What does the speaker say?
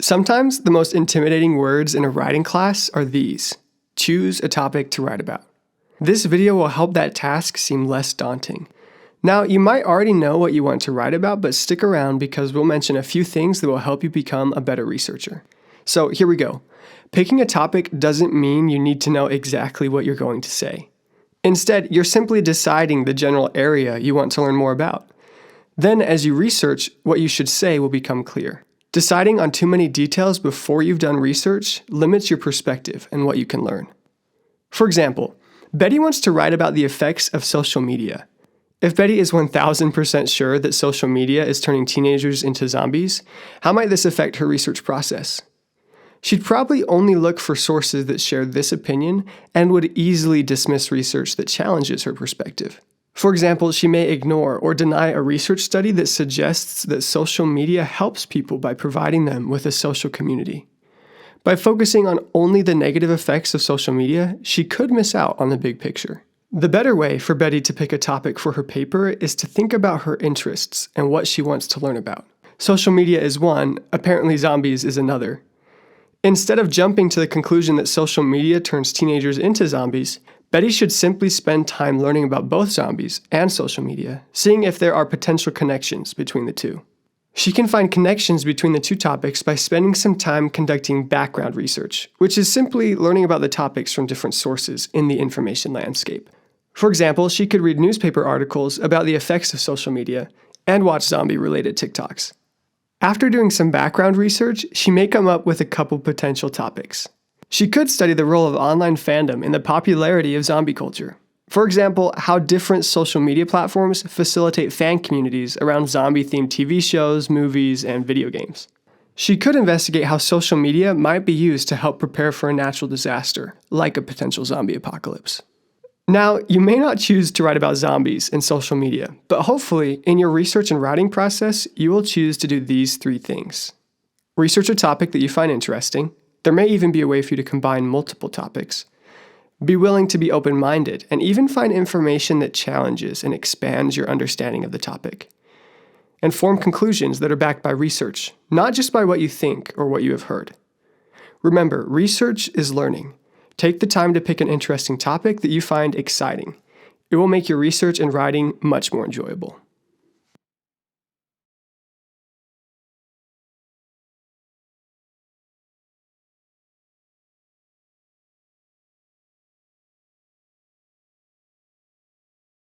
Sometimes the most intimidating words in a writing class are these: choose a topic to write about. This video will help that task seem less daunting. Now, you might already know what you want to write about, but stick around because we'll mention a few things that will help you become a better researcher. So here we go. Picking a topic doesn't mean you need to know exactly what you're going to say. Instead, you're simply deciding the general area you want to learn more about. Then, as you research, what you should say will become clear. Deciding on too many details before you've done research limits your perspective and what you can learn. For example, Betty wants to write about the effects of social media. If Betty is 1000% sure that social media is turning teenagers into zombies, how might this affect her research process? She'd probably only look for sources that share this opinion and would easily dismiss research that challenges her perspective. For example, she may ignore or deny a research study that suggests that social media helps people by providing them with a social community. By focusing on only the negative effects of social media, she could miss out on the big picture. The better way for Betty to pick a topic for her paper is to think about her interests and what she wants to learn about. Social media is one, apparently zombies is another. Instead of jumping to the conclusion that social media turns teenagers into zombies, Betty should simply spend time learning about both zombies and social media, seeing if there are potential connections between the two. She can find connections between the two topics by spending some time conducting background research, which is simply learning about the topics from different sources in the information landscape. For example, she could read newspaper articles about the effects of social media and watch zombie-related TikToks. After doing some background research, she may come up with a couple potential topics. She could study the role of online fandom in the popularity of zombie culture. For example, how different social media platforms facilitate fan communities around zombie-themed TV shows, movies, and video games. She could investigate how social media might be used to help prepare for a natural disaster, like a potential zombie apocalypse. Now, you may not choose to write about zombies in social media, but hopefully, in your research and writing process, you will choose to do these 3 things. Research a topic that you find interesting. There may even be a way for you to combine multiple topics. Be willing to be open-minded and even find information that challenges and expands your understanding of the topic. And form conclusions that are backed by research, not just by what you think or what you have heard. Remember, research is learning. Take the time to pick an interesting topic that you find exciting. It will make your research and writing much more enjoyable.